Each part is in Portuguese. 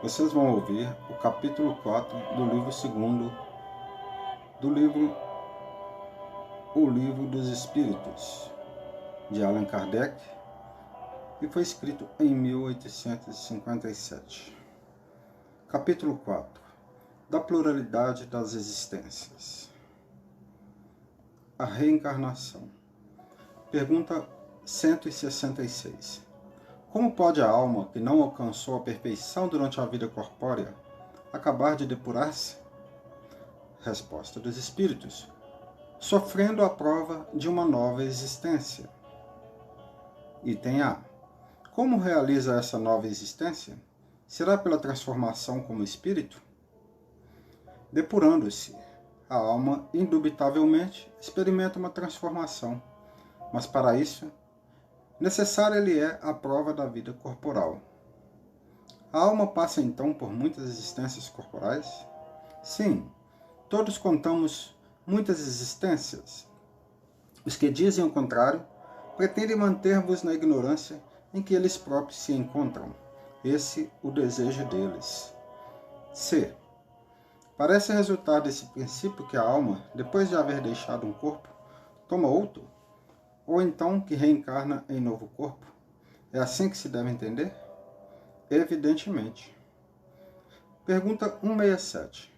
Vocês vão ouvir o capítulo 4 do livro 2 do livro O Livro dos Espíritos, de Allan Kardec, que foi escrito em 1857. Capítulo 4 da pluralidade das existências. A reencarnação. Pergunta 166. Como pode a alma que não alcançou a perfeição durante a vida corpórea acabar de depurar-se? Resposta dos espíritos: sofrendo a prova de uma nova existência. Item A. Como realiza essa nova existência? Será pela transformação como espírito? Depurando-se, a alma indubitavelmente experimenta uma transformação, mas para isso, necessária lhe é a prova da vida corporal. A alma passa então por muitas existências corporais? Sim, todos contamos muitas existências. Os que dizem o contrário pretendem manter-vos na ignorância em que eles próprios se encontram. Esse o desejo deles. C. Parece resultar desse princípio que a alma, depois de haver deixado um corpo, toma outro, ou então que reencarna em novo corpo. É assim que se deve entender? Evidentemente. Pergunta 167.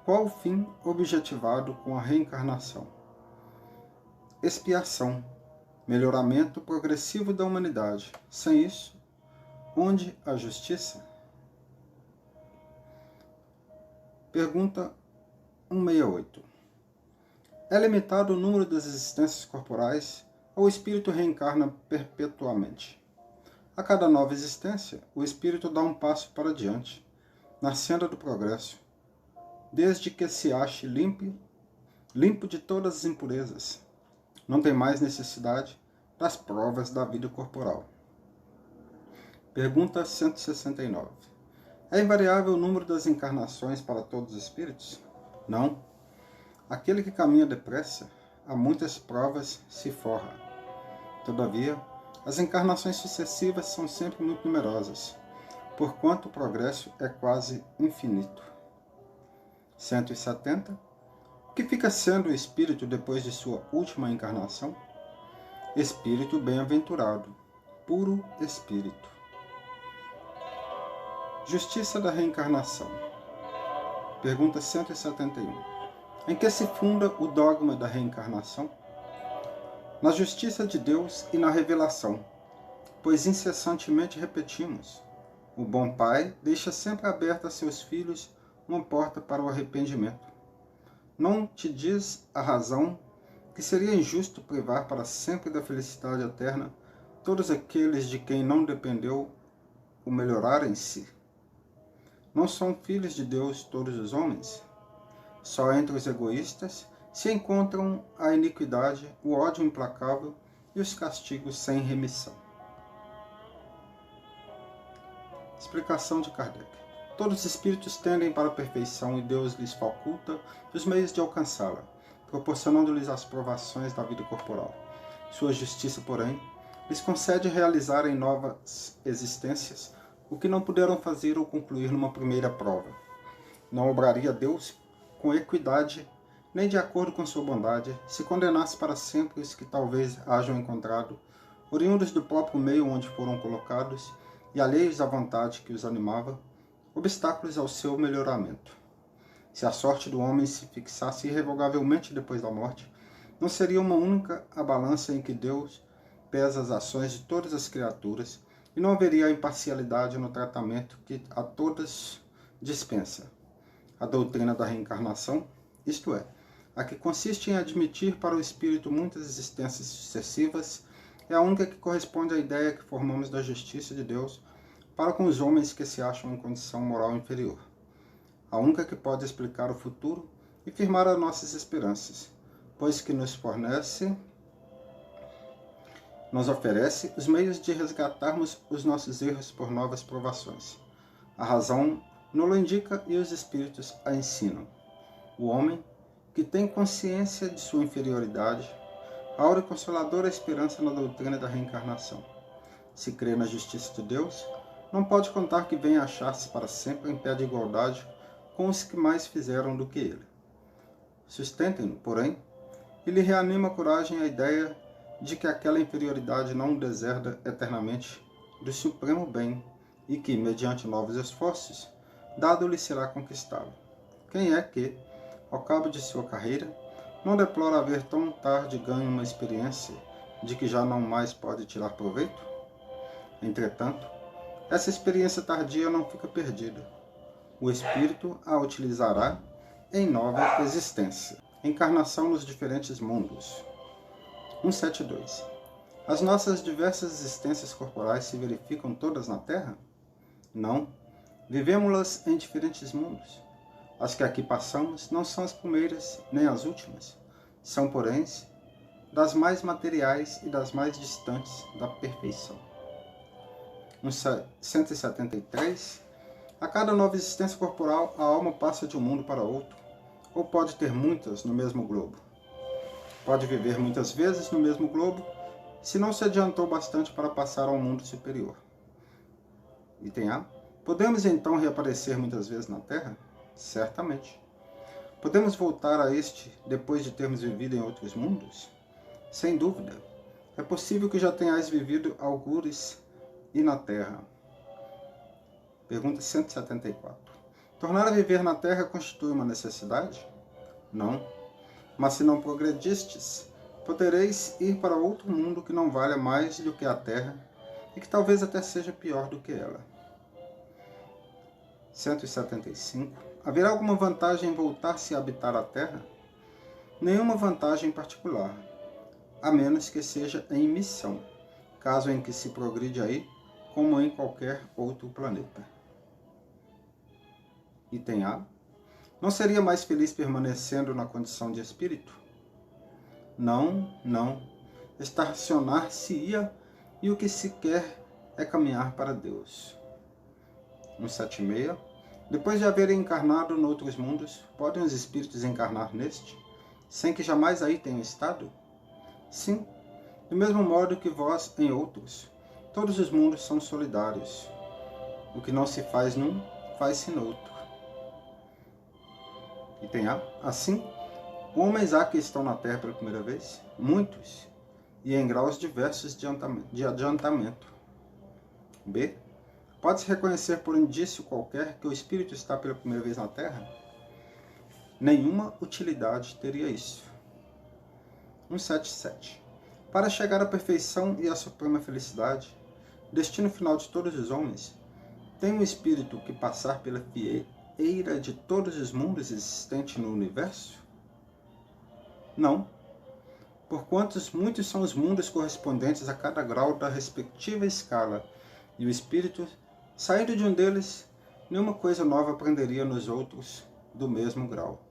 Qual o fim objetivado com a reencarnação? Expiação, melhoramento progressivo da humanidade. Sem isso, onde a justiça? Pergunta 168. É limitado o número das existências corporais ou o espírito reencarna perpetuamente? A cada nova existência, o espírito dá um passo para diante, na senda do progresso, desde que se ache limpo de todas as impurezas. Não tem mais necessidade das provas da vida corporal. Pergunta 169. É invariável o número das encarnações para todos os espíritos? Não. Aquele que caminha depressa, a muitas provas se forra. Todavia, as encarnações sucessivas são sempre muito numerosas, porquanto o progresso é quase infinito. 170. O que fica sendo o espírito depois de sua última encarnação? Espírito bem-aventurado, puro espírito. Justiça da reencarnação. Pergunta 171. Em que se funda o dogma da reencarnação? Na justiça de Deus e na revelação, pois incessantemente repetimos: o bom pai deixa sempre aberta a seus filhos uma porta para o arrependimento. Não te diz a razão que seria injusto privar para sempre da felicidade eterna todos aqueles de quem não dependeu o melhorar em si? Não são filhos de Deus todos os homens? Só entre os egoístas se encontram a iniquidade, o ódio implacável e os castigos sem remissão. Explicação de Kardec. Todos os espíritos tendem para a perfeição e Deus lhes faculta os meios de alcançá-la, proporcionando-lhes as provações da vida corporal. Sua justiça, porém, lhes concede realizar em novas existências o que não puderam fazer ou concluir numa primeira prova. Não obraria Deus com equidade, nem de acordo com sua bondade, se condenasse para sempre os que talvez hajam encontrado, oriundos do próprio meio onde foram colocados e alheios à vontade que os animava, obstáculos ao seu melhoramento. Se a sorte do homem se fixasse irrevogavelmente depois da morte, não seria uma única a balança em que Deus pesa as ações de todas as criaturas, e não haveria a imparcialidade no tratamento que a todas dispensa. A doutrina da reencarnação, isto é, a que consiste em admitir para o espírito muitas existências sucessivas, é a única que corresponde à ideia que formamos da justiça de Deus para com os homens que se acham em condição moral inferior. A única que pode explicar o futuro e firmar as nossas esperanças, pois que nos oferece os meios de resgatarmos os nossos erros por novas provações. A razão nos indica e os espíritos a ensinam. O homem, que tem consciência de sua inferioridade, aura e consoladora esperança na doutrina da reencarnação. Se crê na justiça de Deus, não pode contar que venha achar-se para sempre em pé de igualdade com os que mais fizeram do que ele. Sustentem-no, porém, e lhe reanima a coragem a ideia de que aquela inferioridade não o deserda eternamente do supremo bem e que, mediante novos esforços, dado-lhe será conquistado. Quem é que, ao cabo de sua carreira, não deplora haver tão tarde ganho uma experiência de que já não mais pode tirar proveito? Entretanto, essa experiência tardia não fica perdida. O espírito a utilizará em nova existência. Encarnação nos diferentes mundos. 172. As nossas diversas existências corporais se verificam todas na Terra? Não. Vivemos-las em diferentes mundos. As que aqui passamos não são as primeiras nem as últimas. São, porém, das mais materiais e das mais distantes da perfeição. 173. A cada nova existência corporal, a alma passa de um mundo para outro, ou pode ter muitas no mesmo globo. Pode viver muitas vezes no mesmo globo, se não se adiantou bastante para passar ao mundo superior. Item A. Podemos então reaparecer muitas vezes na Terra? Certamente. Podemos voltar a este depois de termos vivido em outros mundos? Sem dúvida. É possível que já tenhais vivido algures e na Terra. Pergunta 174. Tornar a viver na Terra constitui uma necessidade? Não. Mas se não progredistes, podereis ir para outro mundo que não valha mais do que a Terra e que talvez até seja pior do que ela. 175. Haverá alguma vantagem em voltar-se a habitar a Terra? Nenhuma vantagem em particular, a menos que seja em missão, caso em que se progride aí, como em qualquer outro planeta. Item A. Não seria mais feliz permanecendo na condição de espírito? Não. Estacionar-se-ia e o que se quer é caminhar para Deus. 176. Depois de haverem encarnado noutros mundos, podem os espíritos encarnar neste, sem que jamais aí tenham estado? Sim, do mesmo modo que vós em outros. Todos os mundos são solidários. O que não se faz num, faz-se noutro. Item A. Assim, homens há que estão na Terra pela primeira vez? Muitos, e em graus diversos de adiantamento. B. Pode-se reconhecer por indício qualquer que o espírito está pela primeira vez na Terra? Nenhuma utilidade teria isso. 177. Para chegar à perfeição e à suprema felicidade, destino final de todos os homens, tem o espírito que passar pela fieira de todos os mundos existentes no universo? Não. Porquanto muitos são os mundos correspondentes a cada grau da respectiva escala, e o espírito, saindo de um deles, nenhuma coisa nova aprenderia nos outros do mesmo grau.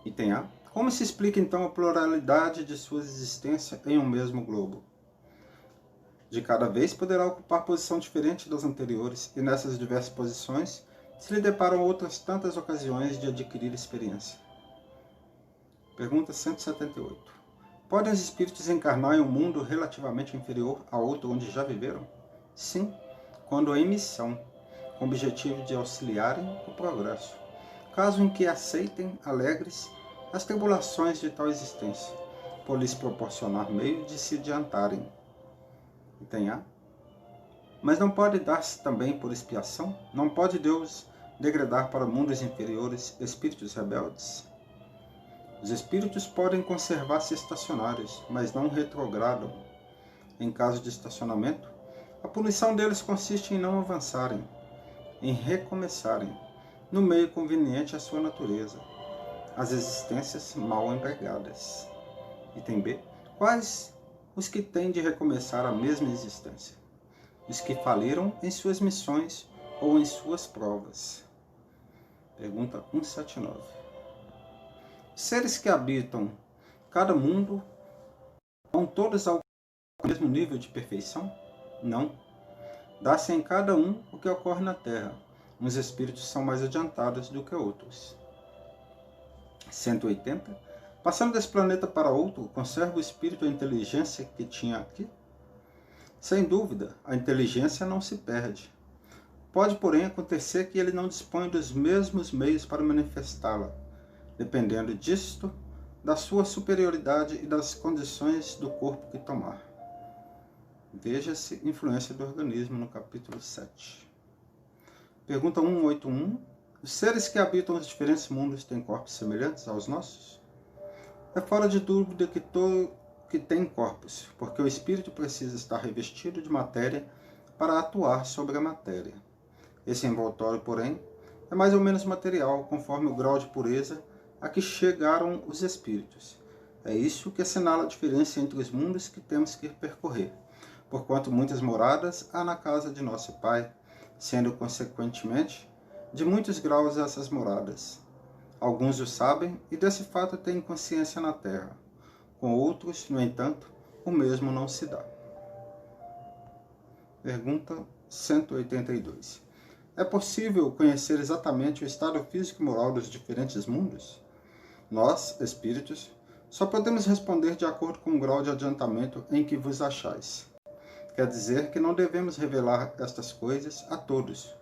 Item A. Como se explica então a pluralidade de sua existência em um mesmo globo? De cada vez poderá ocupar posição diferente das anteriores, e nessas diversas posições se lhe deparam outras tantas ocasiões de adquirir experiência. Pergunta 178. Podem os espíritos encarnar em um mundo relativamente inferior a outro onde já viveram? Sim, quando em missão, com o objetivo de auxiliarem o progresso, caso em que aceitem alegres as tribulações de tal existência, por lhes proporcionar meio de se adiantarem. Item A. Mas não pode dar-se também por expiação? Não pode Deus degradar para mundos inferiores espíritos rebeldes? Os espíritos podem conservar-se estacionários, mas não retrogradam. Em caso de estacionamento, a punição deles consiste em não avançarem, em recomeçarem, no meio conveniente à sua natureza, as existências mal empregadas. Item B. Quais os que têm de recomeçar a mesma existência? Os que faliram em suas missões ou em suas provas. Pergunta 179. Seres que habitam cada mundo vão todos ao mesmo nível de perfeição? Não. Dá-se em cada um o que ocorre na Terra. Uns espíritos são mais adiantados do que outros. 180. Passando desse planeta para outro, conserva o espírito a inteligência que tinha aqui? Sem dúvida, a inteligência não se perde. Pode, porém, acontecer que ele não dispõe dos mesmos meios para manifestá-la, dependendo disto, da sua superioridade e das condições do corpo que tomar. Veja-se influência do organismo no capítulo 7. Pergunta 181. Os seres que habitam os diferentes mundos têm corpos semelhantes aos nossos? É fora de dúvida que têm corpos, porque o espírito precisa estar revestido de matéria para atuar sobre a matéria. Esse envoltório, porém, é mais ou menos material, conforme o grau de pureza a que chegaram os espíritos. É isso que assinala a diferença entre os mundos que temos que percorrer, porquanto muitas moradas há na casa de nosso Pai, sendo, consequentemente, de muitos graus essas moradas. Alguns o sabem e desse fato têm consciência na terra. Com outros, no entanto, o mesmo não se dá. Pergunta 182. É possível conhecer exatamente o estado físico e moral dos diferentes mundos? Nós, espíritos, só podemos responder de acordo com o grau de adiantamento em que vos achais. Quer dizer que não devemos revelar estas coisas a todos,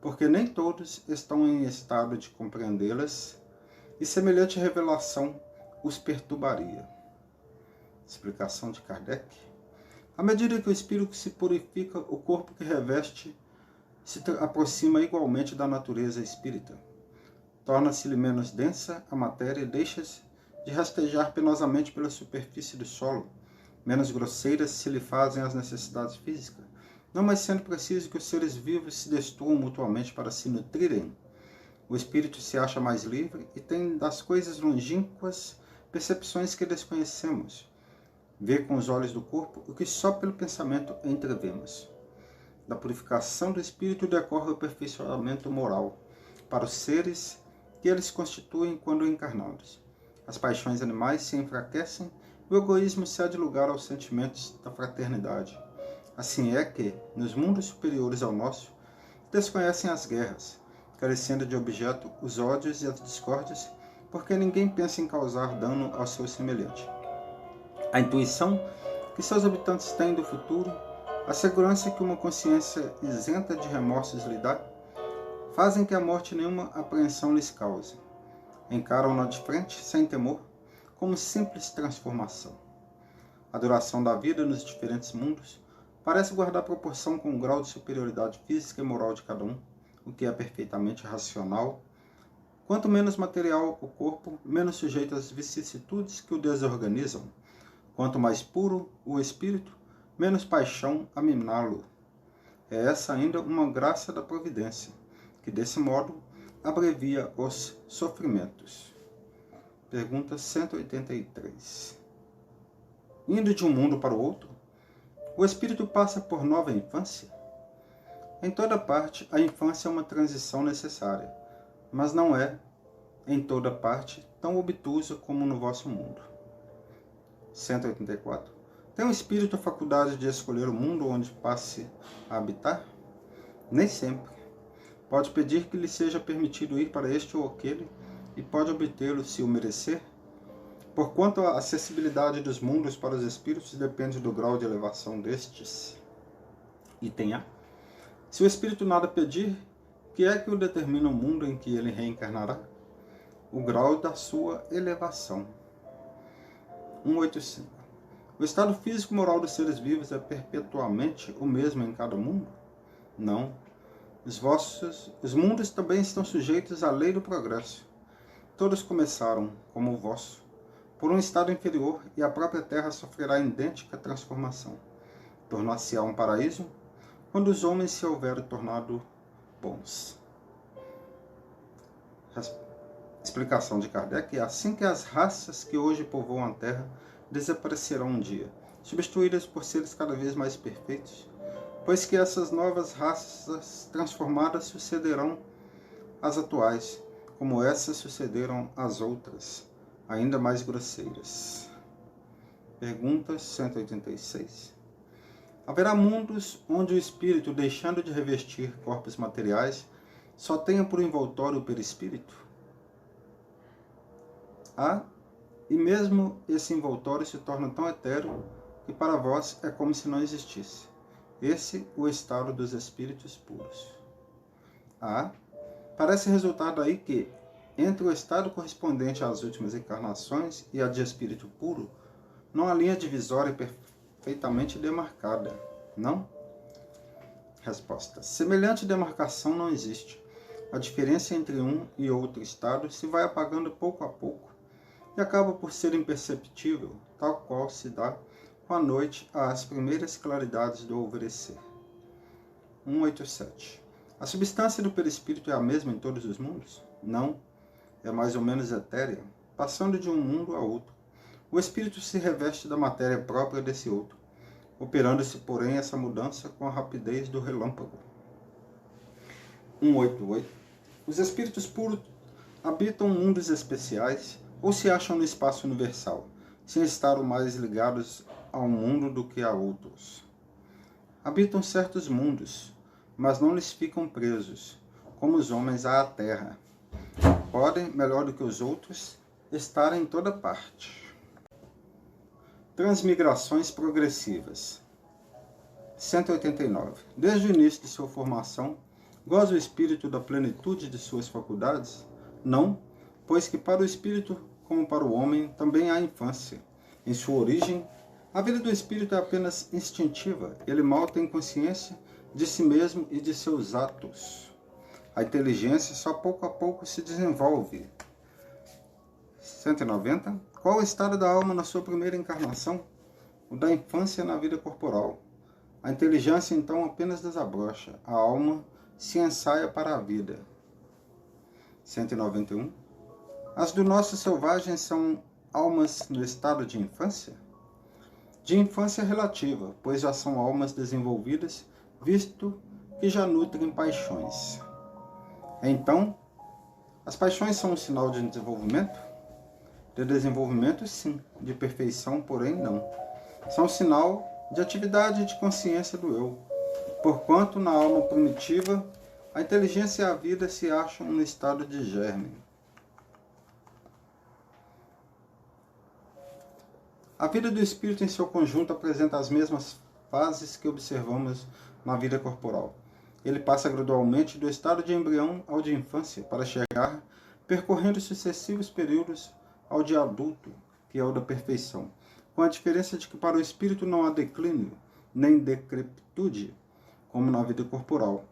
porque nem todos estão em estado de compreendê-las, e semelhante revelação os perturbaria. Explicação de Kardec. À medida que o espírito se purifica, o corpo que reveste se aproxima igualmente da natureza espírita. Torna-se-lhe menos densa a matéria e deixa-se de rastejar penosamente pela superfície do solo. Menos grosseiras se lhe fazem as necessidades físicas, não mais sendo preciso que os seres vivos se destruam mutuamente para se nutrirem. O espírito se acha mais livre e tem das coisas longínquas percepções que desconhecemos. Vê com os olhos do corpo o que só pelo pensamento entrevemos. Da purificação do espírito decorre o aperfeiçoamento moral para os seres que eles constituem quando encarnados. As paixões animais se enfraquecem e o egoísmo cede lugar aos sentimentos da fraternidade. Assim é que, nos mundos superiores ao nosso, desconhecem as guerras, carecendo de objeto os ódios e as discórdias, porque ninguém pensa em causar dano ao seu semelhante. A intuição que seus habitantes têm do futuro, a segurança que uma consciência isenta de remorsos lhe dá, fazem que a morte nenhuma apreensão lhes cause. Encaram-na de frente, sem temor, como simples transformação. A duração da vida nos diferentes mundos parece guardar proporção com o grau de superioridade física e moral de cada um, o que é perfeitamente racional. Quanto menos material o corpo, menos sujeito às vicissitudes que o desorganizam. Quanto mais puro o espírito, menos paixão a miná-lo. É essa ainda uma graça da providência, que desse modo abrevia os sofrimentos. Pergunta 183. Indo de um mundo para o outro, o espírito passa por nova infância? Em toda parte, a infância é uma transição necessária, mas não é, em toda parte, tão obtusa como no vosso mundo. 184. Tem o espírito a faculdade de escolher o mundo onde passe a habitar? Nem sempre. Pode pedir que lhe seja permitido ir para este ou aquele, e pode obtê-lo se o merecer. Porquanto a acessibilidade dos mundos para os espíritos depende do grau de elevação destes. Item A. Se o espírito nada pedir, que é que o determina o mundo em que ele reencarnará? O grau da sua elevação. 185. O estado físico e moral dos seres vivos é perpetuamente o mesmo em cada mundo? Não. Os mundos também estão sujeitos à lei do progresso. Todos começaram, como o vosso, por um estado inferior, e a própria terra sofrerá idêntica transformação. Tornar-se-á um paraíso quando os homens se houverem tornado bons. Explicação de Kardec. É assim que as raças que hoje povoam a terra desaparecerão um dia, substituídas por seres cada vez mais perfeitos, pois que essas novas raças transformadas sucederão às atuais, como essas sucederam às outras, ainda mais grosseiras. Pergunta 186. Haverá mundos onde o espírito, deixando de revestir corpos materiais, só tenha por envoltório o perispírito? Há, e mesmo esse envoltório se torna tão etéreo que para vós é como se não existisse. Esse o estado dos espíritos puros. Parece resultar daí que, entre o estado correspondente às últimas encarnações e a de espírito puro, não há linha divisória perfeitamente demarcada, não? Resposta. Semelhante demarcação não existe. A diferença entre um e outro estado se vai apagando pouco a pouco e acaba por ser imperceptível, tal qual se dá com a noite às primeiras claridades do alvorecer. 187. A substância do perispírito é a mesma em todos os mundos? Não. É mais ou menos etérea, passando de um mundo a outro. O espírito se reveste da matéria própria desse outro, operando-se, porém, essa mudança com a rapidez do relâmpago. 188. Os espíritos puros habitam mundos especiais ou se acham no espaço universal, sem estar mais ligados a um mundo do que a outros. Habitam certos mundos, mas não lhes ficam presos, como os homens à terra. Podem, melhor do que os outros, estar em toda parte. Transmigrações progressivas. 189. Desde o início de sua formação, goza o espírito da plenitude de suas faculdades? Não, pois que para o espírito, como para o homem, também há infância. Em sua origem, a vida do espírito é apenas instintiva. Ele mal tem consciência de si mesmo e de seus atos. A inteligência só pouco a pouco se desenvolve. 190. Qual o estado da alma na sua primeira encarnação? O da infância na vida corporal. A inteligência então apenas desabrocha. A alma se ensaia para a vida. 191. As do nosso selvagem são almas no estado de infância? De infância relativa, pois já são almas desenvolvidas, visto que já nutrem paixões. Então, as paixões são um sinal de desenvolvimento? De desenvolvimento, sim. De perfeição, porém, não. São um sinal de atividade e de consciência do eu. Porquanto, na alma primitiva, a inteligência e a vida se acham no estado de germe. A vida do espírito em seu conjunto apresenta as mesmas fases que observamos na vida corporal. Ele passa gradualmente do estado de embrião ao de infância, para chegar, percorrendo sucessivos períodos, ao de adulto, que é o da perfeição, com a diferença de que para o espírito não há declínio, nem decrepitude, como na vida corporal,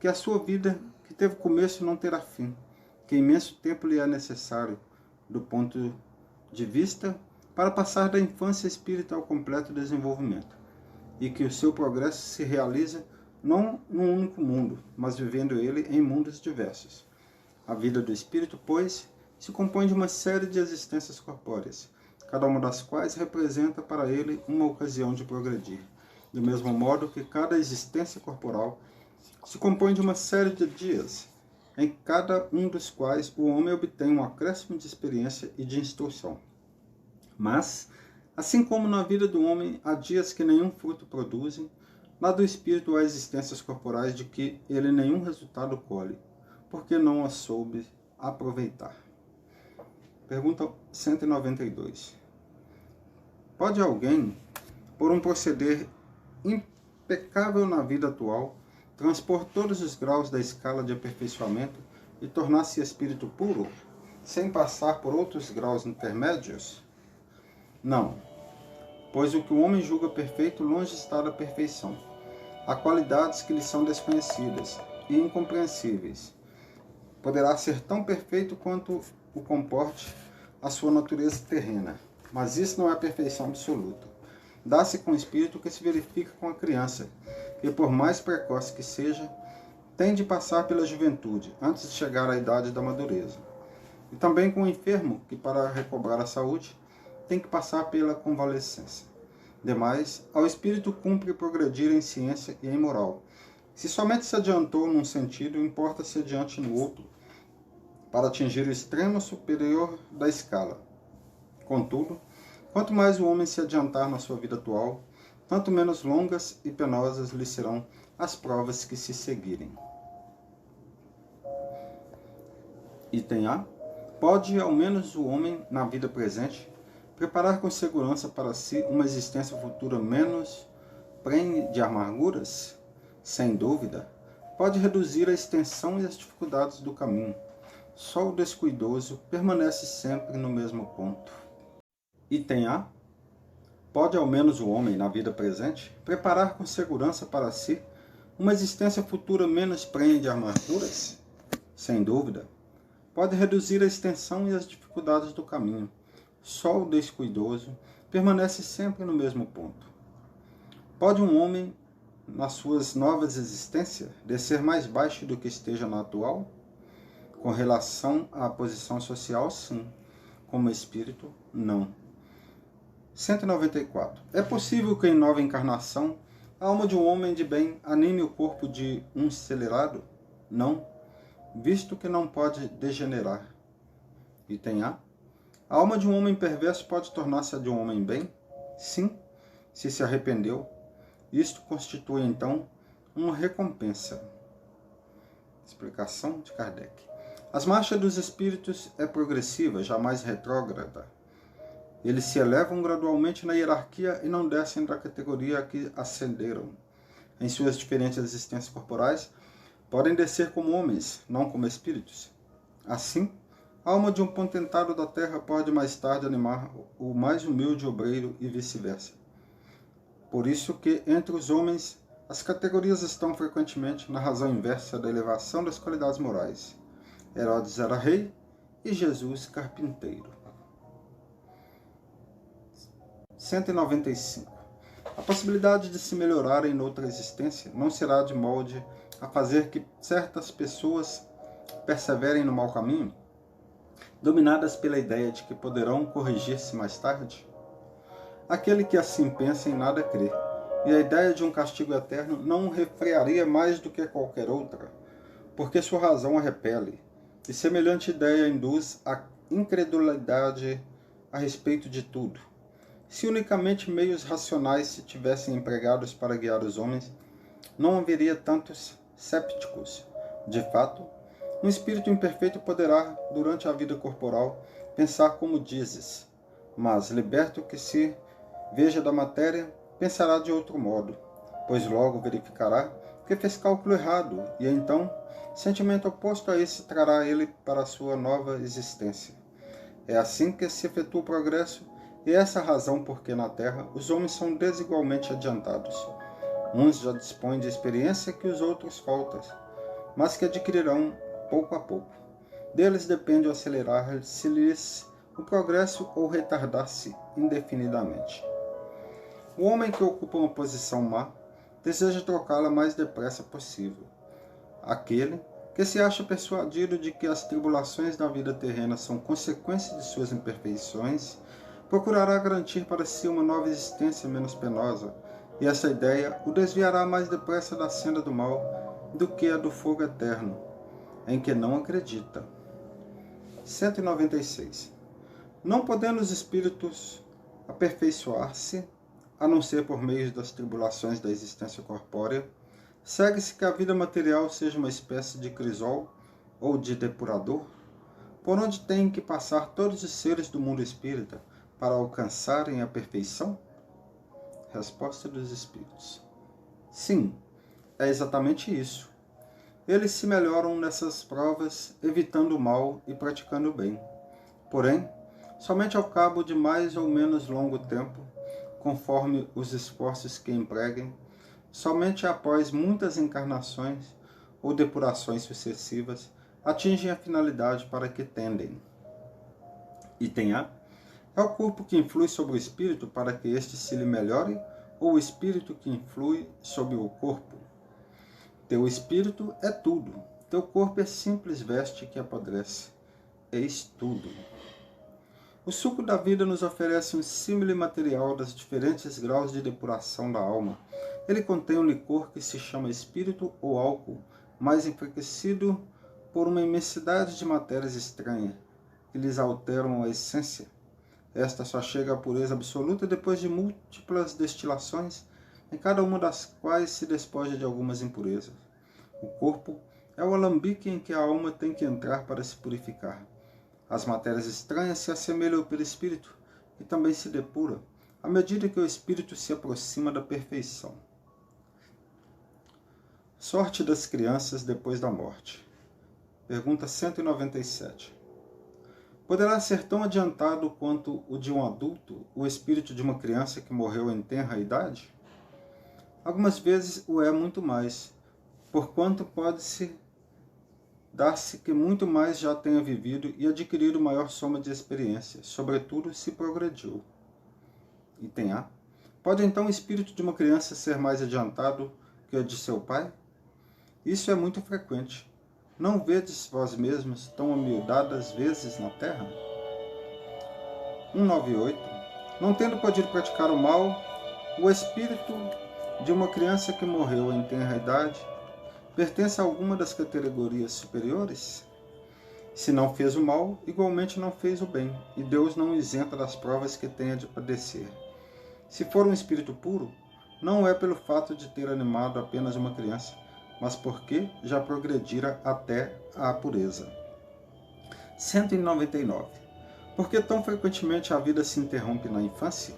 que a sua vida, que teve começo, não terá fim, que imenso tempo lhe é necessário, do ponto de vista, para passar da infância espírita ao completo desenvolvimento, e que o seu progresso se realiza não num único mundo, mas vivendo ele em mundos diversos. A vida do espírito, pois, se compõe de uma série de existências corpóreas, cada uma das quais representa para ele uma ocasião de progredir, do mesmo modo que cada existência corporal se compõe de uma série de dias, em cada um dos quais o homem obtém um acréscimo de experiência e de instrução. Mas, assim como na vida do homem há dias que nenhum fruto produzem, na do espírito há existências corporais de que ele nenhum resultado colhe, porque não as soube aproveitar. Pergunta 192. Pode alguém, por um proceder impecável na vida atual, transpor todos os graus da escala de aperfeiçoamento e tornar-se espírito puro, sem passar por outros graus intermédios? Não, pois o que o homem julga perfeito longe está da perfeição. Há qualidades que lhe são desconhecidas e incompreensíveis. Poderá ser tão perfeito quanto o comporte a sua natureza terrena, mas isso não é a perfeição absoluta. Dá-se com o espírito que se verifica com a criança, que por mais precoce que seja, tem de passar pela juventude, antes de chegar à idade da madureza. E também com o enfermo, que para recobrar a saúde, tem que passar pela convalescência. Demais, ao espírito cumpre progredir em ciência e em moral. Se somente se adiantou num sentido, importa se adiante no outro, para atingir o extremo superior da escala. Contudo, quanto mais o homem se adiantar na sua vida atual, tanto menos longas e penosas lhe serão as provas que se seguirem. Item A. Pode, ao menos o homem, na vida presente, preparar com segurança para si uma existência futura menos prenhe de amarguras? Sem dúvida, pode reduzir a extensão e as dificuldades do caminho. Só o descuidoso permanece sempre no mesmo ponto. Item A. Pode ao menos o homem, na vida presente, preparar com segurança para si uma existência futura menos prenhe de amarguras? Sem dúvida, pode reduzir a extensão e as dificuldades do caminho. Só o descuidoso permanece sempre no mesmo ponto. Pode um homem, nas suas novas existências, descer mais baixo do que esteja na atual? Com relação à posição social, sim. Como espírito, não. 194. É possível que em nova encarnação a alma de um homem de bem anime o corpo de um acelerado? Não, visto que não pode degenerar. Item A. A alma de um homem perverso pode tornar-se a de um homem bem? Sim, se arrependeu. Isto constitui, então, uma recompensa. Explicação de Kardec. As marchas dos espíritos é progressiva, jamais retrógrada. Eles se elevam gradualmente na hierarquia e não descem da categoria a que ascenderam. Em suas diferentes existências corporais, podem descer como homens, não como espíritos. Assim, a alma de um potentado da terra pode mais tarde animar o mais humilde obreiro e vice-versa. Por isso que, entre os homens, as categorias estão frequentemente na razão inversa da elevação das qualidades morais. Herodes era rei e Jesus carpinteiro. 195. A possibilidade de se melhorar em outra existência não será de molde a fazer que certas pessoas perseverem no mau caminho, dominadas pela ideia de que poderão corrigir-se mais tarde? Aquele que assim pensa em nada crê, e a ideia de um castigo eterno não o refrearia mais do que qualquer outra, porque sua razão a repele, e semelhante ideia induz a incredulidade a respeito de tudo. Se unicamente meios racionais se tivessem empregados para guiar os homens, não haveria tantos sépticos. De fato, um espírito imperfeito poderá, durante a vida corporal, pensar como dizes, mas, liberto que se veja da matéria, pensará de outro modo, pois logo verificará que fez cálculo errado, e então, sentimento oposto a esse trará ele para a sua nova existência. É assim que se efetua o progresso, e essa é a razão porque na Terra os homens são desigualmente adiantados. Uns já dispõem de experiência que os outros faltam, mas que adquirirão pouco a pouco. Deles depende o acelerar-se-lhes o progresso ou retardar-se indefinidamente. O homem que ocupa uma posição má deseja trocá-la mais depressa possível. Aquele que se acha persuadido de que as tribulações da vida terrena são consequência de suas imperfeições, procurará garantir para si uma nova existência menos penosa, e essa ideia o desviará mais depressa da senda do mal do que a do fogo eterno, em que não acredita. 196. Não podendo os espíritos aperfeiçoar-se, a não ser por meio das tribulações da existência corpórea, segue-se que a vida material seja uma espécie de crisol ou de depurador, por onde têm que passar todos os seres do mundo espírita para alcançarem a perfeição? Resposta dos espíritos. Sim, é exatamente isso. Eles se melhoram nessas provas, evitando o mal e praticando o bem. Porém, somente ao cabo de mais ou menos longo tempo, conforme os esforços que empreguem, somente após muitas encarnações ou depurações sucessivas, atingem a finalidade para que tendem. Item A. É o corpo que influi sobre o espírito para que este se lhe melhore, ou o espírito que influi sobre o corpo? Teu espírito é tudo, teu corpo é simples veste que apodrece. Eis tudo. O suco da vida nos oferece um símile material dos diferentes graus de depuração da alma. Ele contém um licor que se chama espírito ou álcool, mais enfraquecido por uma imensidade de matérias estranhas, que lhes alteram a essência. Esta só chega à pureza absoluta depois de múltiplas destilações, em cada uma das quais se despoja de algumas impurezas. O corpo é o alambique em que a alma tem que entrar para se purificar. As matérias estranhas se assemelham ao perispírito, que também se depura, à medida que o espírito se aproxima da perfeição. Sorte das crianças depois da morte. Pergunta 197. Poderá ser tão adiantado quanto o de um adulto o espírito de uma criança que morreu em tenra idade? Algumas vezes o é muito mais, porquanto pode-se dar-se que muito mais já tenha vivido e adquirido maior soma de experiência, sobretudo se progrediu. Item A. Pode então o espírito de uma criança ser mais adiantado que o de seu pai? Isso é muito frequente. Não vedes vós mesmos tão amiudadas vezes na terra? 198. Não tendo podido praticar o mal, o espírito de uma criança que morreu em tenra idade pertence a alguma das categorias superiores? Se não fez o mal, igualmente não fez o bem, e Deus não o isenta das provas que tenha de padecer. Se for um espírito puro, não é pelo fato de ter animado apenas uma criança, mas porque já progredira até a pureza. 199. Por que tão frequentemente a vida se interrompe na infância?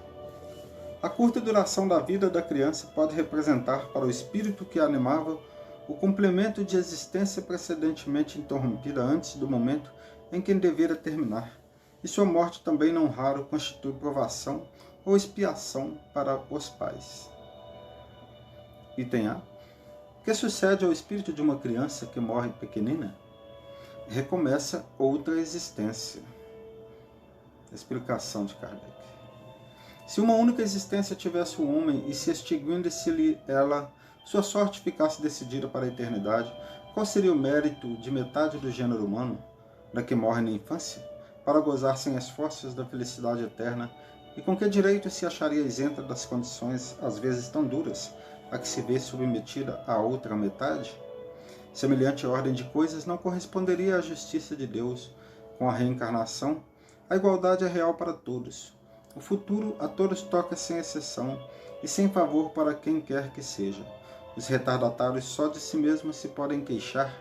A curta duração da vida da criança pode representar para o espírito que a animava o complemento de existência precedentemente interrompida antes do momento em que devera terminar, e sua morte também não raro constitui provação ou expiação para os pais. Item A. O que sucede ao espírito de uma criança que morre pequenina? Recomeça outra existência. Explicação de Kardec. Se uma única existência tivesse um homem e se extinguisse-lhe ela, sua sorte ficasse decidida para a eternidade, qual seria o mérito de metade do gênero humano, da que morre na infância, para gozar sem esforços da felicidade eterna, e com que direito se acharia isenta das condições, às vezes tão duras, a que se vê submetida a outra metade? Semelhante ordem de coisas não corresponderia à justiça de Deus. Com a reencarnação, a igualdade é real para todos. O futuro a todos toca sem exceção, e sem favor para quem quer que seja. Os retardatários só de si mesmos se podem queixar.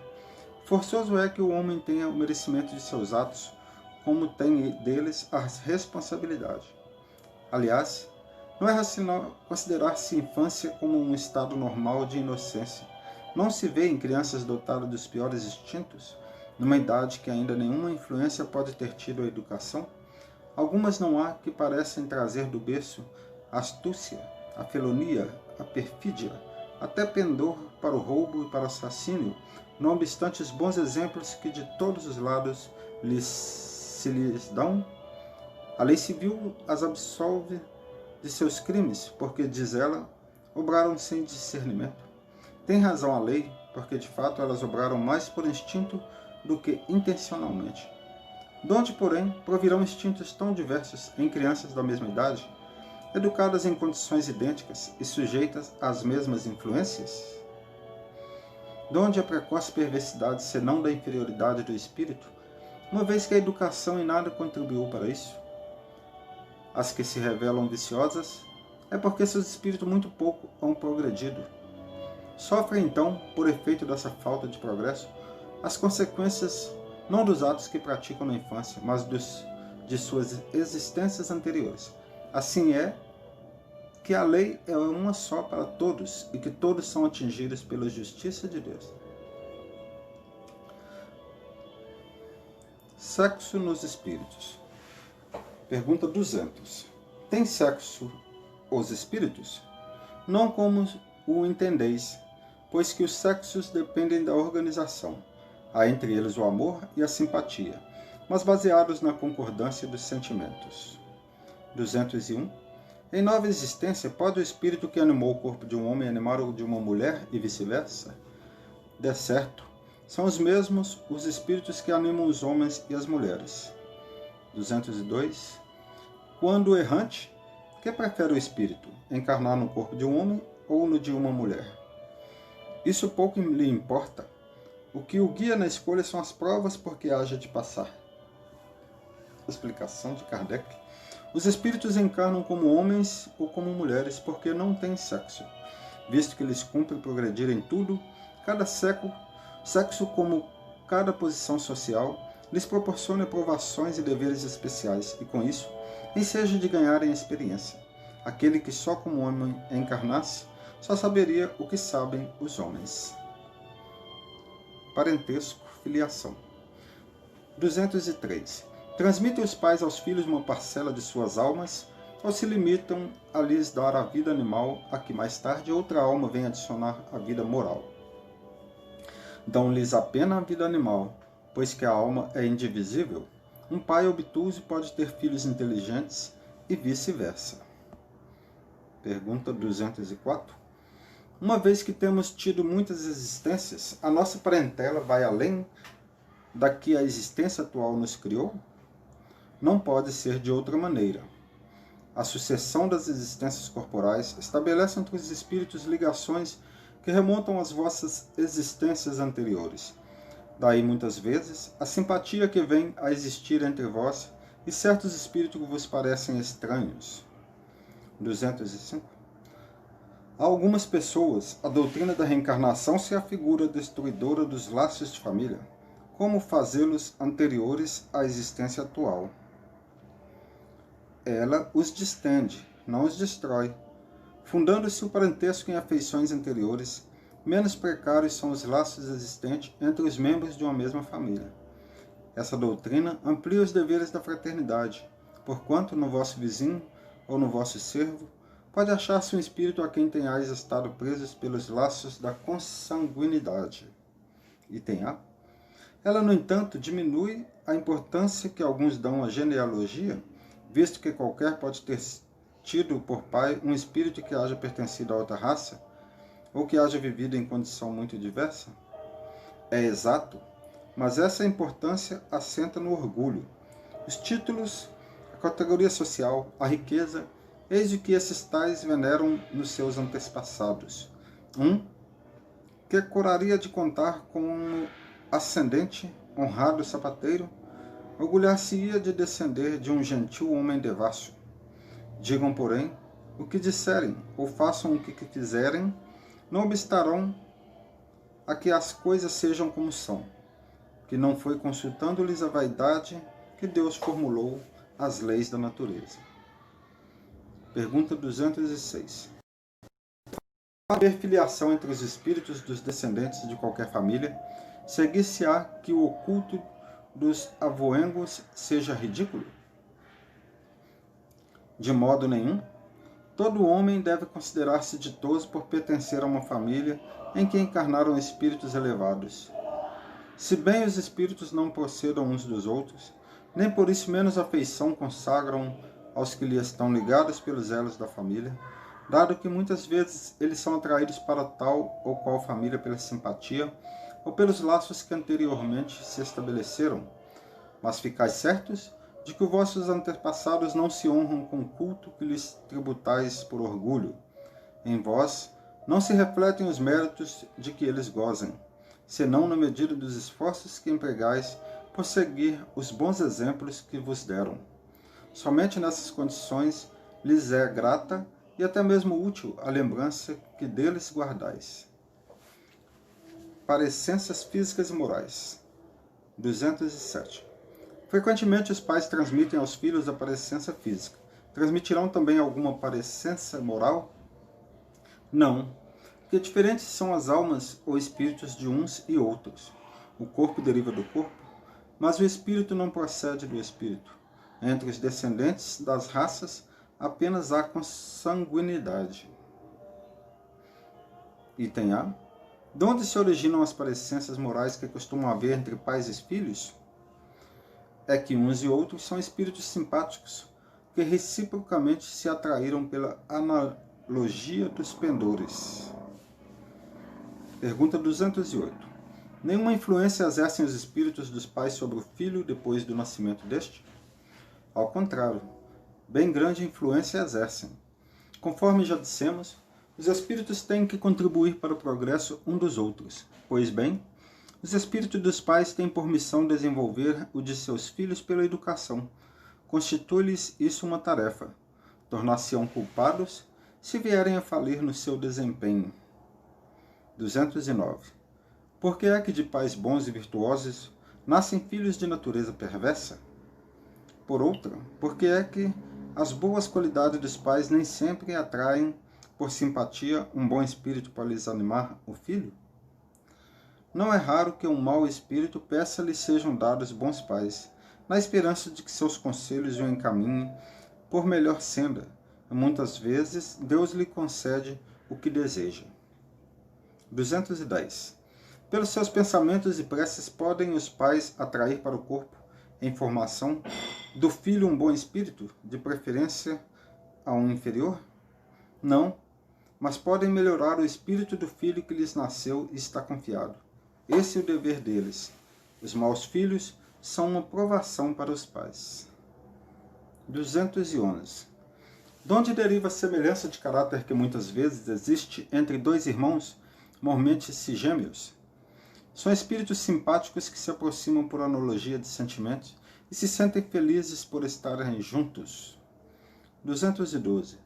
Forçoso é que o homem tenha o merecimento de seus atos, como tem deles a responsabilidade. Aliás, não é racional considerar-se infância como um estado normal de inocência. Não se vê em crianças dotadas dos piores instintos, numa idade que ainda nenhuma influência pode ter tido a educação? Algumas não há que parecem trazer do berço a astúcia, a felonia, a perfídia, até pendor para o roubo e para o assassínio, não obstante os bons exemplos que de todos os lados se lhes dão. A lei civil as absolve de seus crimes, porque, diz ela, obraram sem discernimento. Tem razão a lei, porque de fato elas obraram mais por instinto do que intencionalmente. Donde, porém, provirão instintos tão diversos em crianças da mesma idade, educadas em condições idênticas e sujeitas às mesmas influências? Donde a precoce perversidade, senão da inferioridade do espírito, uma vez que a educação em nada contribuiu para isso? As que se revelam viciosas é porque seus espíritos muito pouco hão progredido. Sofrem, então, por efeito dessa falta de progresso, as consequências não dos atos que praticam na infância, mas de suas existências anteriores. Assim é que a lei é uma só para todos e que todos são atingidos pela justiça de Deus. Sexo nos espíritos. Pergunta 200. Tem sexo os espíritos? Não como o entendeis, pois que os sexos dependem da organização. Há entre eles o amor e a simpatia, mas baseados na concordância dos sentimentos. 201. Em nova existência, pode o espírito que animou o corpo de um homem animar o de uma mulher e vice-versa? De certo, são os mesmos os espíritos que animam os homens e as mulheres. 202. Quando errante, que prefere o espírito? Encarnar no corpo de um homem ou no de uma mulher? Isso pouco lhe importa. O que o guia na escolha são as provas por que haja de passar. Explicação de Kardec. Os espíritos encarnam como homens ou como mulheres porque não têm sexo, visto que lhes cumpre progredir em tudo, cada sexo como cada posição social, lhes proporciona provações e deveres especiais, e com isso, enseja de ganharem experiência. Aquele que só como homem encarnasse, só saberia o que sabem os homens. parentesco, filiação. 203. Transmitem os pais aos filhos uma parcela de suas almas, ou se limitam a lhes dar a vida animal, a que mais tarde outra alma vem adicionar a vida moral. Dão-lhes apenas a vida animal, pois que a alma é indivisível. Um pai obtuso pode ter filhos inteligentes e vice-versa. Pergunta 204. Uma vez que temos tido muitas existências, a nossa parentela vai além da que a existência atual nos criou? Não pode ser de outra maneira. A sucessão das existências corporais estabelece entre os espíritos ligações que remontam às vossas existências anteriores. Daí, muitas vezes, a simpatia que vem a existir entre vós e certos espíritos que vos parecem estranhos. 205. A algumas pessoas, a doutrina da reencarnação se afigura destruidora dos laços de família. Como fazê-los anteriores à existência atual? Ela os distende, não os destrói. Fundando-se o parentesco em afeições anteriores, menos precários são os laços existentes entre os membros de uma mesma família. Essa doutrina amplia os deveres da fraternidade, porquanto no vosso vizinho ou no vosso servo pode achar-se um espírito a quem tenhais estado presos pelos laços da consanguinidade. Item A. Ela, no entanto, diminui a importância que alguns dão à genealogia, visto que qualquer pode ter tido por pai um espírito que haja pertencido a outra raça, ou que haja vivido em condição muito diversa? É exato, mas essa importância assenta no orgulho. Os títulos, a categoria social, a riqueza, eis o que esses tais veneram nos seus antepassados. Que curaria de contar com um ascendente, honrado sapateiro, orgulhar-se-ia de descender de um gentil homem devasso. Digam, porém, o que disserem, ou façam o que quiserem, não obstarão a que as coisas sejam como são, que não foi consultando-lhes a vaidade que Deus formulou as leis da natureza. Pergunta 206. Para haver filiação entre os espíritos dos descendentes de qualquer família, seguir-se-á que o oculto dos avoengos seja ridículo? De modo nenhum. Todo homem deve considerar-se ditoso por pertencer a uma família em que encarnaram espíritos elevados. Se bem os espíritos não procedam uns dos outros, nem por isso menos afeição consagram aos que lhe estão ligados pelos elos da família, dado que muitas vezes eles são atraídos para tal ou qual família pela simpatia ou pelos laços que anteriormente se estabeleceram. Mas ficais certos de que os vossos antepassados não se honram com o culto que lhes tributais por orgulho. Em vós não se refletem os méritos de que eles gozem, senão na medida dos esforços que empregais por seguir os bons exemplos que vos deram. Somente nessas condições lhes é grata e até mesmo útil a lembrança que deles guardais. Parecências físicas e morais. 207. Frequentemente os pais transmitem aos filhos a parecência física. Transmitirão também alguma parecência moral? Não, porque diferentes são as almas ou espíritos de uns e outros. O corpo deriva do corpo, mas o espírito não procede do espírito. Entre os descendentes das raças, apenas há consanguinidade. Item A. De onde se originam as parecências morais que costumam haver entre pais e filhos? É que uns e outros são espíritos simpáticos, que reciprocamente se atraíram pela analogia dos pendores. Pergunta 208. Nenhuma influência exercem os espíritos dos pais sobre o filho depois do nascimento deste? Ao contrário, bem grande influência exercem. Conforme já dissemos, os espíritos têm que contribuir para o progresso um dos outros. Pois bem, os espíritos dos pais têm por missão desenvolver o de seus filhos pela educação. Constitui-lhes isso uma tarefa. Tornar-se-ão culpados se vierem a falir no seu desempenho. 209. Por que é que de pais bons e virtuosos nascem filhos de natureza perversa? Por outra, por que é que as boas qualidades dos pais nem sempre atraem, por simpatia, um bom espírito para lhes animar o filho? Não é raro que um mau espírito peça-lhe sejam dados bons pais, na esperança de que seus conselhos o encaminhem por melhor senda. Muitas vezes, Deus lhe concede o que deseja. 210. Pelos seus pensamentos e preces podem os pais atrair para o corpo, em formação, do filho um bom espírito, de preferência a um inferior? Não, mas podem melhorar o espírito do filho que lhes nasceu e está confiado. Esse é o dever deles. Os maus filhos são uma provação para os pais. 211. De onde deriva a semelhança de caráter que muitas vezes existe entre dois irmãos, mormente gêmeos? São espíritos simpáticos que se aproximam por analogia de sentimentos e se sentem felizes por estarem juntos. 212.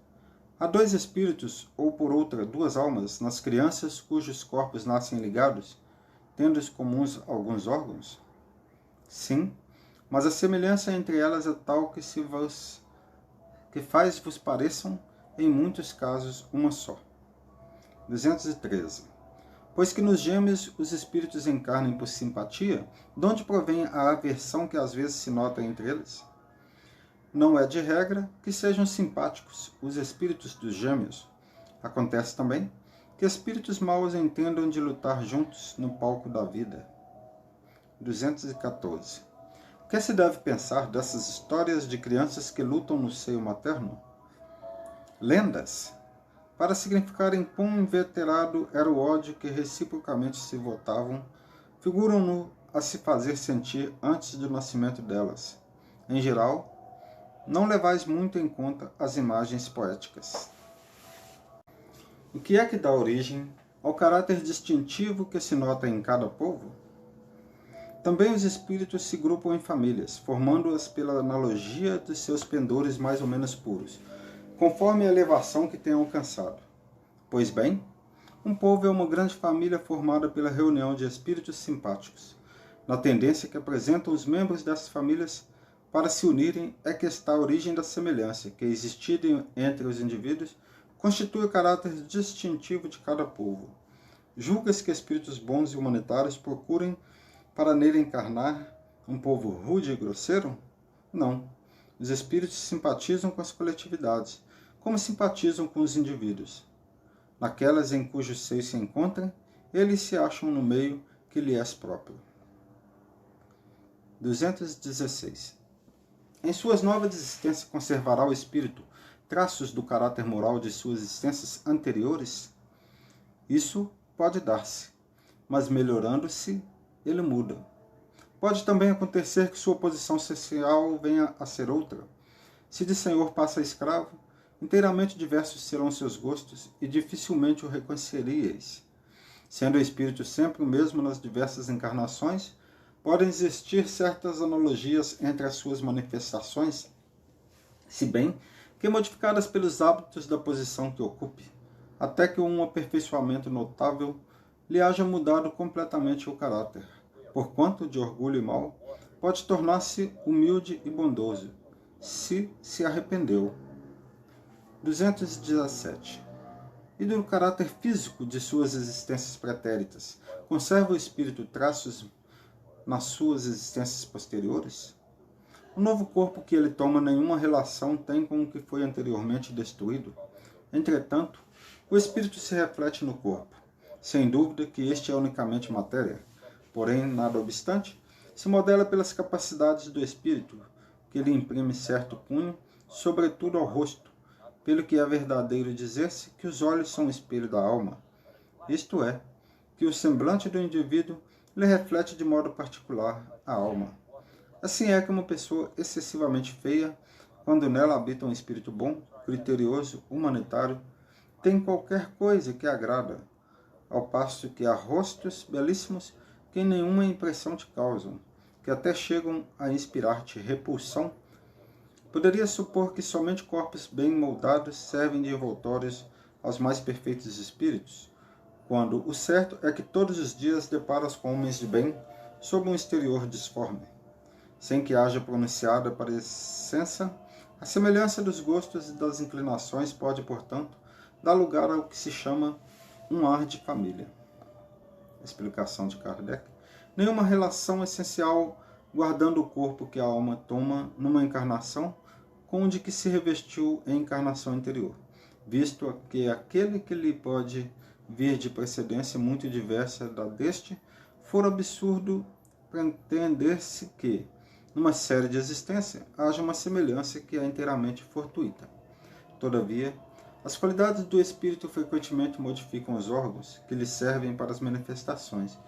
Há dois espíritos, ou por outra, duas almas, nas crianças cujos corpos nascem ligados, tendo comuns alguns órgãos? Sim, mas a semelhança entre elas é tal que faz-vos pareçam, em muitos casos, uma só. 213. Pois que nos gêmeos os espíritos encarnem por simpatia, de onde provém a aversão que às vezes se nota entre eles? Não é de regra que sejam simpáticos os espíritos dos gêmeos. Acontece também que espíritos maus entendam de lutar juntos no palco da vida. 214. O que se deve pensar dessas histórias de crianças que lutam no seio materno? Lendas, para significarem quão inveterado era o ódio que reciprocamente se votavam, figuram-no a se fazer sentir antes do nascimento delas. Em geral, não levais muito em conta as imagens poéticas. O que é que dá origem ao caráter distintivo que se nota em cada povo? Também os espíritos se grupam em famílias, formando-as pela analogia de seus pendores mais ou menos puros, conforme a elevação que tenham alcançado. Pois bem, um povo é uma grande família formada pela reunião de espíritos simpáticos. Na tendência que apresentam os membros dessas famílias para se unirem é que está a origem da semelhança, que, existida entre os indivíduos, constitui o caráter distintivo de cada povo. Julga-se que espíritos bons e humanitários procurem, para nele encarnar, um povo rude e grosseiro? Não. Os espíritos simpatizam com as coletividades, como simpatizam com os indivíduos. Naquelas em cujo seio se encontram, eles se acham no meio que lhe é próprio. 216. Em suas novas existências conservará o espírito traços do caráter moral de suas existências anteriores? Isso pode dar-se, mas melhorando-se, ele muda. Pode também acontecer que sua posição social venha a ser outra. Se de senhor passa a escravo, inteiramente diversos serão seus gostos e dificilmente o reconheceríeis. Sendo o espírito sempre o mesmo nas diversas encarnações, podem existir certas analogias entre as suas manifestações, se bem que modificadas pelos hábitos da posição que ocupe, até que um aperfeiçoamento notável lhe haja mudado completamente o caráter. Porquanto, de orgulho e mal, pode tornar-se humilde e bondoso, se arrependeu. 217. E do caráter físico de suas existências pretéritas, conserva o espírito traços nas suas existências posteriores? O novo corpo que ele toma nenhuma relação tem com o que foi anteriormente destruído. Entretanto, o espírito se reflete no corpo. Sem dúvida que este é unicamente matéria. Porém, nada obstante, se modela pelas capacidades do espírito, que lhe imprime certo cunho, sobretudo ao rosto, pelo que é verdadeiro dizer-se que os olhos são o espelho da alma. Isto é, que o semblante do indivíduo lhe reflete de modo particular a alma. Assim é que uma pessoa excessivamente feia, quando nela habita um espírito bom, criterioso, humanitário, tem qualquer coisa que agrada, ao passo que há rostos belíssimos que nenhuma impressão te causam, que até chegam a inspirar-te repulsão. Poderia supor que somente corpos bem moldados servem de envoltórios aos mais perfeitos espíritos, quando o certo é que todos os dias deparas com homens de bem sob um exterior disforme. Sem que haja pronunciada parecença, a semelhança dos gostos e das inclinações pode, portanto, dar lugar ao que se chama um ar de família. Explicação de Kardec. Nenhuma relação essencial guardando o corpo que a alma toma numa encarnação com o de que se revestiu em encarnação anterior, visto que aquele que lhe pode vir de procedência muito diversa da deste, for absurdo pretender-se que, numa série de existência, haja uma semelhança que é inteiramente fortuita. Todavia, as qualidades do espírito frequentemente modificam os órgãos que lhe servem para as manifestações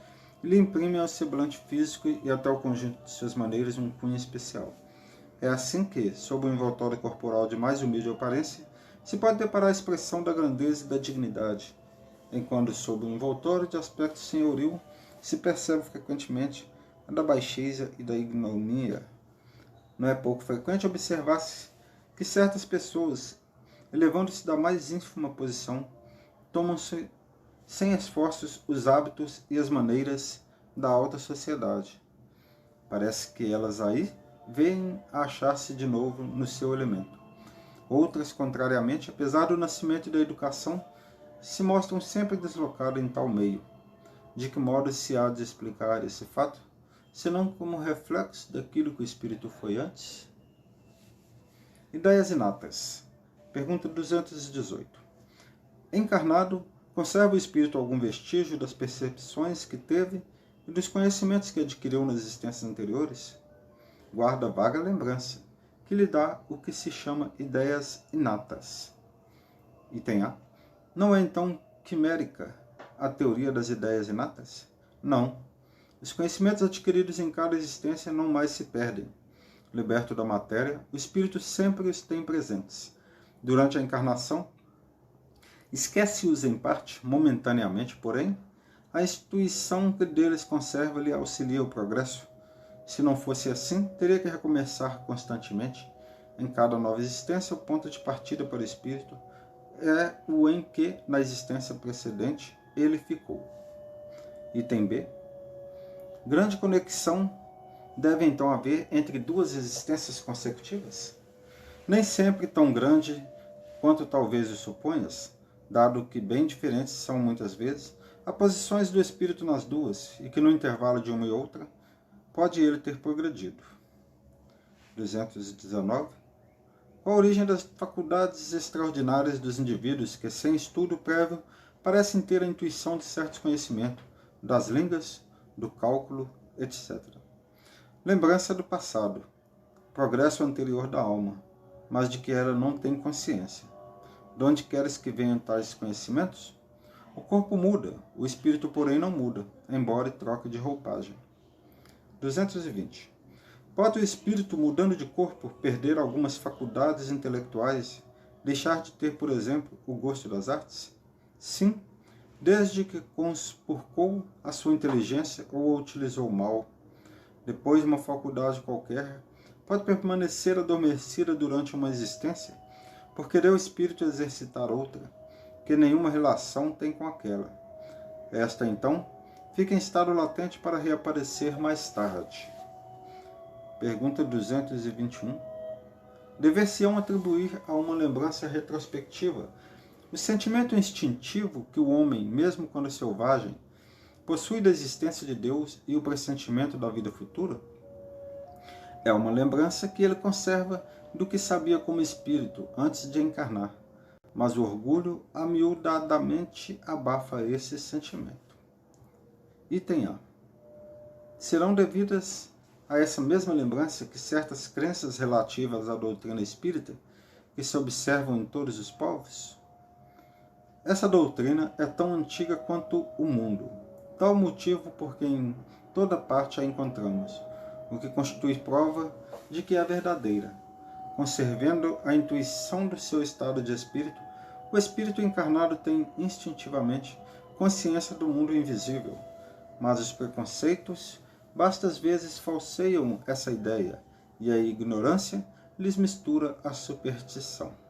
e lhe imprimem ao semblante físico e até ao conjunto de suas maneiras um cunho especial. É assim que, sob o envoltório corporal de mais humilde aparência, se pode deparar a expressão da grandeza e da dignidade, enquanto sob o envoltório de aspecto senhoril se percebe frequentemente a da baixeza e da ignomínia. Não é pouco frequente observar-se que certas pessoas, elevando-se da mais ínfima posição, tomam-se sem esforços os hábitos e as maneiras da alta sociedade. Parece que elas aí vêm a achar-se de novo no seu elemento. Outras, contrariamente, apesar do nascimento e da educação, se mostram sempre deslocadas em tal meio. De que modo se há de explicar esse fato, senão como reflexo daquilo que o espírito foi antes? Ideias inatas. Pergunta 218. Encarnado, conserva o espírito algum vestígio das percepções que teve e dos conhecimentos que adquiriu nas existências anteriores? Guarda vaga lembrança, que lhe dá o que se chama ideias inatas. Item A. Não é então quimérica a teoria das ideias inatas? Não. Os conhecimentos adquiridos em cada existência não mais se perdem. Liberto da matéria, o espírito sempre os tem presentes. Durante a encarnação, esquece-os em parte, momentaneamente, porém, a instituição que deles conserva lhe auxilia o progresso. Se não fosse assim, teria que recomeçar constantemente. Em cada nova existência, o ponto de partida para o espírito é o em que, na existência precedente, ele ficou. Item B. Grande conexão deve então haver entre duas existências consecutivas? Nem sempre tão grande quanto talvez o suponhas, dado que bem diferentes são muitas vezes as posições do espírito nas duas, e que no intervalo de uma e outra pode ele ter progredido. 219. Qual a origem das faculdades extraordinárias dos indivíduos que, sem estudo prévio, parecem ter a intuição de certos conhecimentos, das línguas, do cálculo, etc. Lembrança do passado, progresso anterior da alma, mas de que ela não tem consciência. De onde queres que venham tais conhecimentos? O corpo muda, o espírito, porém, não muda, embora troque de roupagem. 220. Pode o espírito, mudando de corpo, perder algumas faculdades intelectuais, deixar de ter, por exemplo, o gosto das artes? Sim, desde que conspurcou a sua inteligência ou a utilizou mal. Depois, uma faculdade qualquer pode permanecer adormecida durante uma existência, por querer o espírito exercitar outra, que nenhuma relação tem com aquela. Esta, então, fica em estado latente para reaparecer mais tarde. Pergunta 221. Dever-se-ão atribuir a uma lembrança retrospectiva o sentimento instintivo que o homem, mesmo quando selvagem, possui da existência de Deus e o pressentimento da vida futura? É uma lembrança que ele conserva do que sabia como espírito antes de encarnar, mas o orgulho amiudadamente abafa esse sentimento. Item A. Serão devidas a essa mesma lembrança que certas crenças relativas à doutrina espírita que se observam em todos os povos? Essa doutrina é tão antiga quanto o mundo, tal motivo porque em toda parte a encontramos, o que constitui prova de que é verdadeira. Conservando a intuição do seu estado de espírito, o espírito encarnado tem instintivamente consciência do mundo invisível, mas os preconceitos bastas vezes falseiam essa ideia, e a ignorância lhes mistura a superstição.